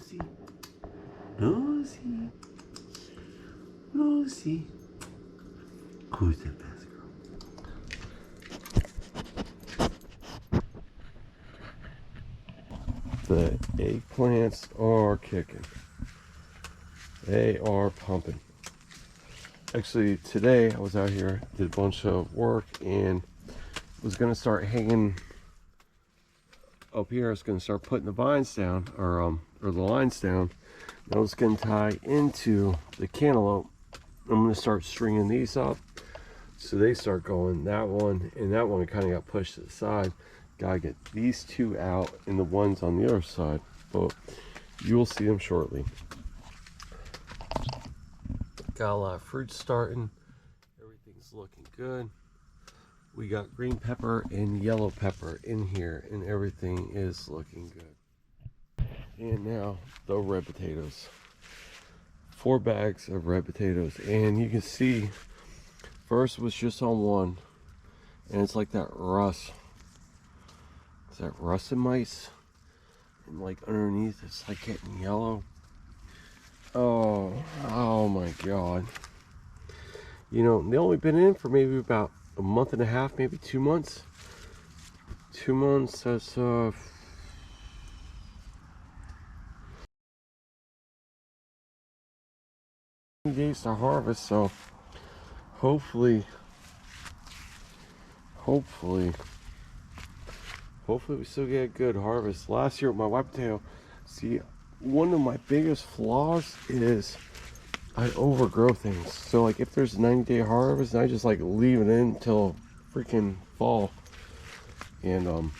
Nosy. Nosy. Nosy. Who's the best girl? The eggplants are kicking. They are pumping. Actually, today I was out here, did a bunch of work, and was going to start hanging up here. I was going to start putting the vines down, or the lines down. And I was going to tie into the cantaloupe. I'm going to start stringing these up so they start going. That one and that one kind of got pushed to the side. Gotta get these two out and the ones on the other side, but you will see them shortly. Got a lot of fruit starting. Everything's looking good. We got green pepper and yellow pepper in here, and everything is looking good. And now the red potatoes. 4 bags of red potatoes, and you can see first was just on one, and it's like that rust. Is that rusted mice? And like underneath it's like getting yellow. Oh my god. You know, they only been in for maybe about a month and a half, maybe 2 months. 2 months, that's 20 days to harvest, so hopefully we still get a good harvest. Last year with my white potato, see, one of my biggest flaws is I overgrow things. So like if there's a 90-day harvest, I just like leave it in until freaking fall. And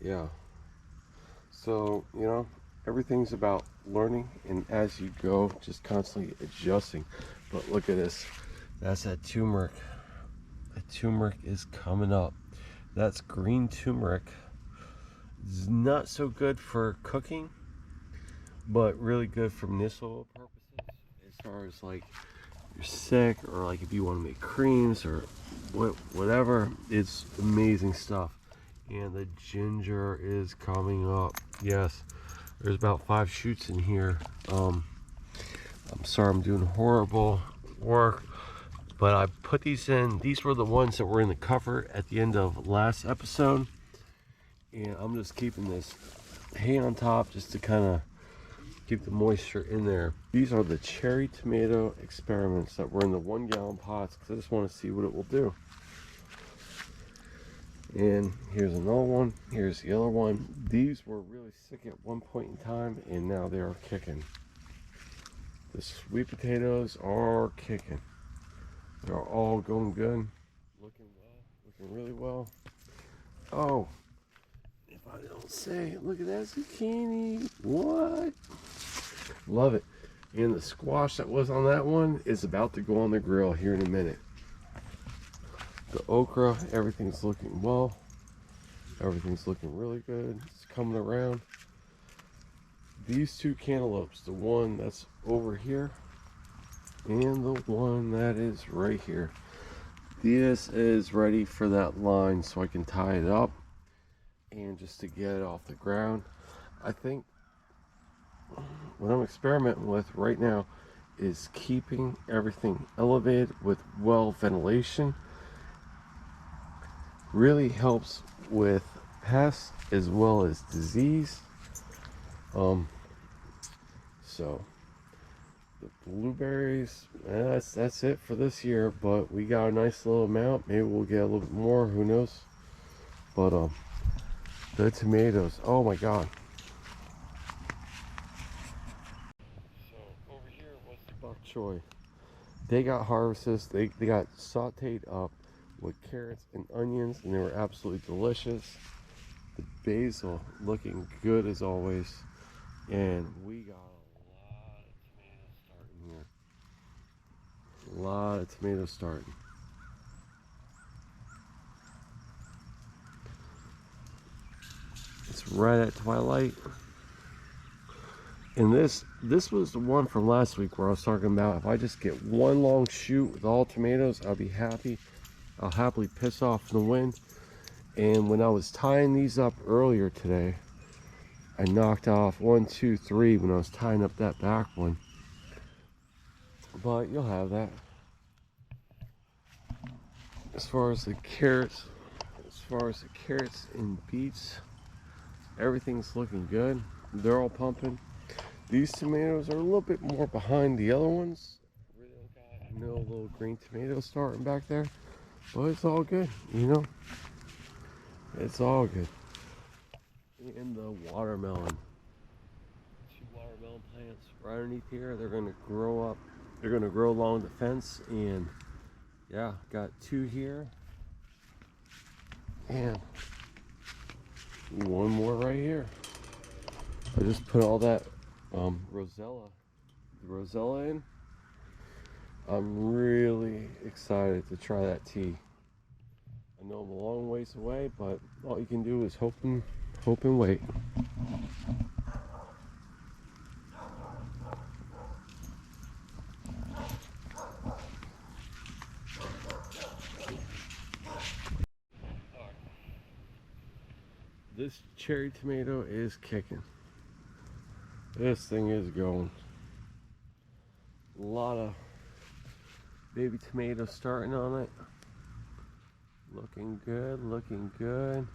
yeah. So, you know, everything's about learning, and as you go, just constantly adjusting. But look at this. That's that turmeric. That turmeric is coming up. That's green turmeric. It's not so good for cooking, but really good for medicinal purposes, as far as like you're sick, or like if you want to make creams or whatever. It's amazing stuff. And the ginger is coming up. Yes, there's about 5 shoots in here. I'm sorry I'm doing horrible work, but I put these in. These were the ones that were in the cover at the end of last episode, and I'm just keeping this hay on top just to kind of keep the moisture in there. These are the cherry tomato experiments that were in the 1-gallon pots, because I just want to see what it will do. And here's another one. Here's the other one. These were really sick at one point in time, and now they are kicking. The sweet potatoes are kicking. They're all going good. Looking well. Looking really well. Oh, if I don't say, look at that zucchini. What? Love it. And the squash that was on that one is about to go on the grill here in a minute. The okra, everything's looking well. Everything's looking really good. It's coming around. These 2 cantaloupes, the one that's over here and the one that is right here, this is ready for that line so I can tie it up and just to get it off the ground. I think what I'm experimenting with right now is keeping everything elevated with well ventilation. Really helps with pests as well as disease. So the blueberries, that's it for this year, but we got a nice little amount. Maybe we'll get a little bit more, who knows. But the tomatoes, oh my god. So over here was the bok choy. They got harvested. They got sauteed up with carrots and onions, and they were absolutely delicious. The basil looking good as always, and we got a lot of tomatoes starting. It's right at twilight. And this was the one from last week where I was talking about if I just get one long shoot with all tomatoes, I'll be happy. I'll happily piss off the wind. And when I was tying these up earlier today, I knocked off 1, 2, 3 when I was tying up that back one. But you'll have that. As far as the carrots and beets, everything's looking good. They're all pumping. These tomatoes are a little bit more behind the other ones. Really got no little green tomatoes starting back there, but it's all good, you know. It's all good. And the watermelon. 2 watermelon plants right underneath here. They're gonna grow up. They're gonna grow along the fence, and yeah, got 2 here, and 1 more right here. I just put all that rosella in. I'm really excited to try that tea. I know I'm a long ways away, but all you can do is hope and wait. This cherry tomato is kicking. This thing is going. A lot of baby tomatoes starting on it. Looking good, looking good.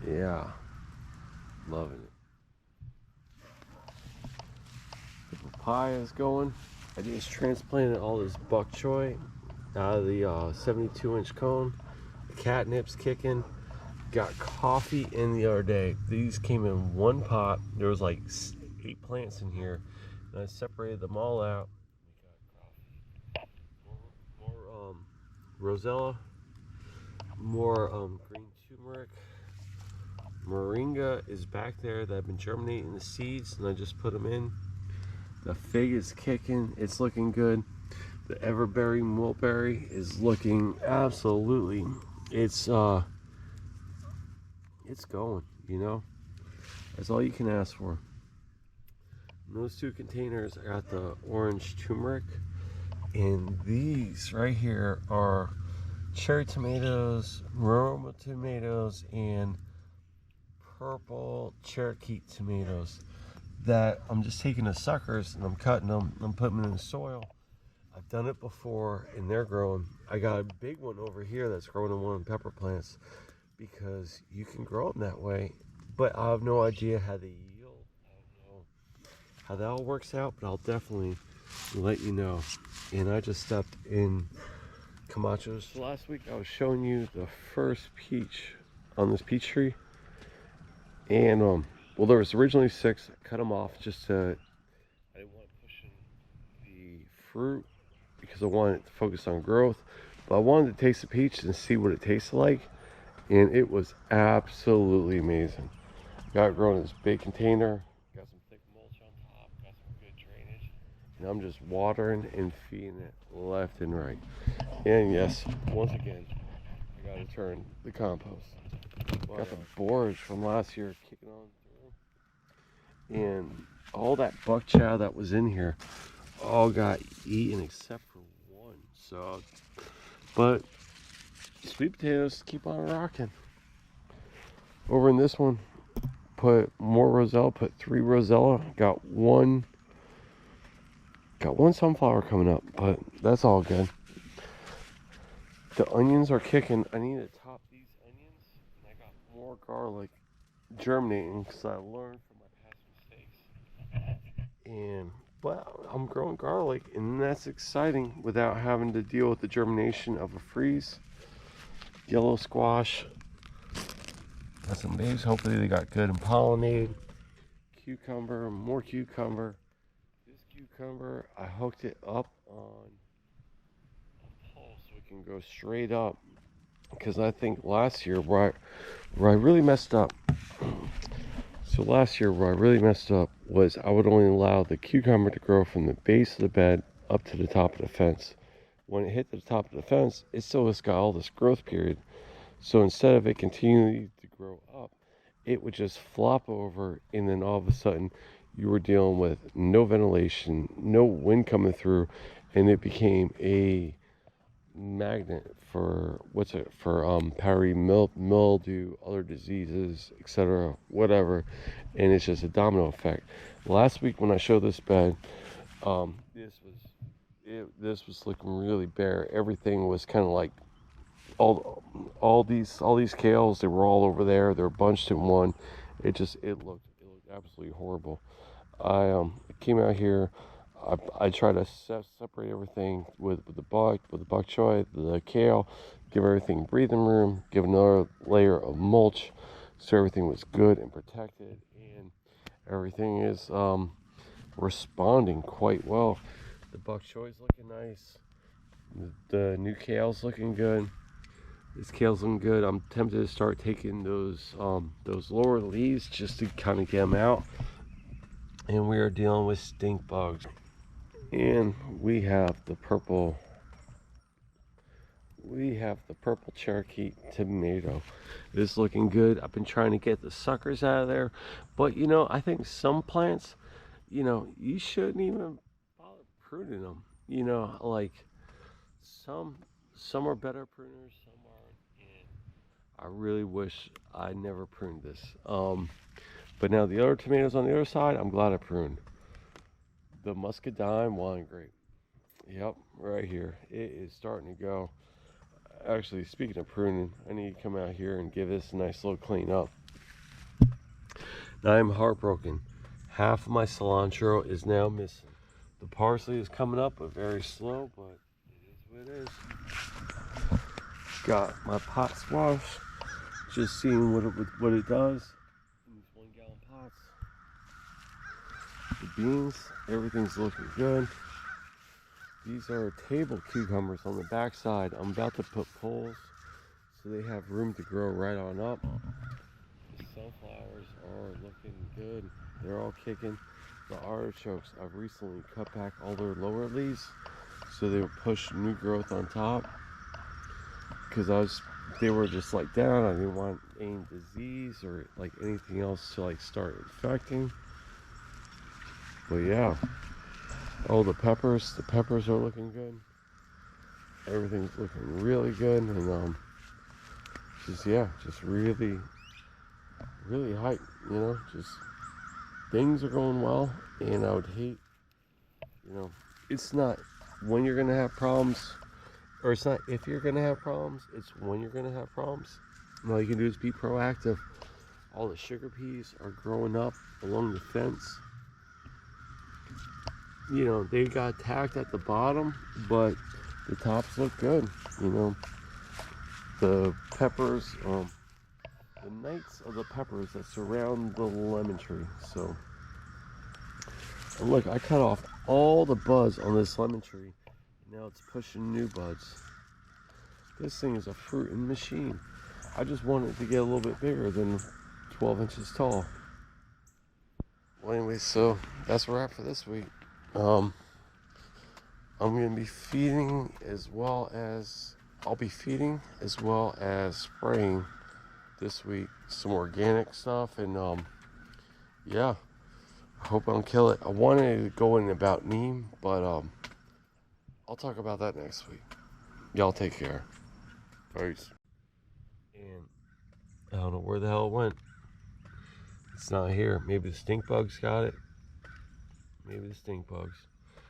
Yeah, loving it. The papaya's going. I just transplanted all this bok choy out of the 72-inch cone. The catnip's kicking. Got coffee in the other day. These came in 1 pot. There was like 8 plants in here, and I separated them all out. We got coffee, more rosella, more green turmeric. Moringa is back there that I've been germinating the seeds, and I just put them in. The fig is kicking. It's looking good. The everberry mulberry is looking absolutely. It's going, you know. That's all you can ask for. In those 2 containers, I got the orange turmeric, and these right here are cherry tomatoes, Roma tomatoes, and purple Cherokee tomatoes that I'm just taking the suckers and I'm cutting them and I'm putting them in the soil. I've done it before and they're growing. I got a big one over here that's growing in 1 of the pepper plants because you can grow them that way, but I have no idea how they yield. I don't know how that all works out, but I'll definitely let you know. And I just stepped in Camacho's. Last week I was showing you the first peach on this peach tree, and well, there was originally 6. I cut them off just to, I didn't want to push in the fruit because I wanted to focus on growth, but I wanted to taste the peach and see what it tasted like, and it was absolutely amazing. Got it grown in this big container, got some thick mulch on top, got some good drainage, and I'm just watering and feeding it left and right. And yes, once again, I got to turn the compost. Got the borage from last year kicking on through, and all that buck chow that was in here all got eaten except for 1. So, but sweet potatoes keep on rocking. Over in this one, put more rosella, put 3 rosella, got one sunflower coming up, but that's all good. The onions are kicking. I need to top these onions, and I got more garlic germinating because I learned from my past mistakes. But I'm growing garlic, and that's exciting without having to deal with the germination of a freeze. Yellow squash. Got some leaves. Hopefully they got good and pollinated. Cucumber, more cucumber. This cucumber, I hooked it up on a pole so it can go straight up. Because I think last year where I really messed up. So last year where I really messed up was I would only allow the cucumber to grow from the base of the bed up to the top of the fence. When it hit the top of the fence, it still has got all this growth period. So instead of it continuing to grow up, it would just flop over, and then all of a sudden you were dealing with no ventilation, no wind coming through, and it became a magnet for mildew, other diseases, etc., whatever, and it's just a domino effect. Last week when I showed this bed, this was looking really bare. Everything was kind of like all these kales. They were all over there. They were bunched in one. It looked absolutely horrible. I came out here. I try to separate everything with the bok choy, the kale, give everything breathing room, give another layer of mulch, so everything was good and protected, and everything is responding quite well. The bok choy is looking nice. The new kale's looking good. This kale's looking good. I'm tempted to start taking those lower leaves just to kind of get them out. And we are dealing with stink bugs. And we have the purple Cherokee tomato. It's looking good. I've been trying to get the suckers out of there, but I think some plants, you shouldn't even bother pruning them. Like some are better pruners, some aren't, and I really wish I never pruned this. But now the other tomatoes on the other side, I'm glad I pruned. The muscadine wine grape. Yep, right here. It is starting to go. Actually, speaking of pruning, I need to come out here and give this a nice little clean up. Now I'm heartbroken. Half of my cilantro is now missing. The parsley is coming up, but very slow, but it is what it is. Got my pot squash. Just seeing what it does in these 1 gallon pots. The beans, everything's looking good. These are table cucumbers on the back side. I'm about to put poles so they have room to grow right on up. The sunflowers are looking good. They're all kicking. The artichokes, I've recently cut back all their lower leaves so they would push new growth on top. Because they were just like down. I didn't want any disease or like anything else to like start infecting. But yeah. Oh, the peppers are looking good. Everything's looking really good, and just really, really hype. Just things are going well, and I would hate, it's not when you're gonna have problems, or it's not if you're gonna have problems. It's when you're gonna have problems. And all you can do is be proactive. All the sugar peas are growing up along the fence. They got attacked at the bottom, but the tops look good. The peppers, the knights of the peppers that surround the lemon tree. So, and look, I cut off all the buds on this lemon tree. Now it's pushing new buds. This thing is a fruiting machine. I just want it to get a little bit bigger than 12 inches tall. Well, anyway, so that's a wrap for this week. I'm going to be feeding as well as spraying this week some organic stuff, and yeah, I hope I don't kill it. I wanted to go in about neem, but I'll talk about that next week. Y'all take care. Peace. And I don't know where the hell it went. It's not here. Maybe the stink bugs got it. Maybe the stink bugs.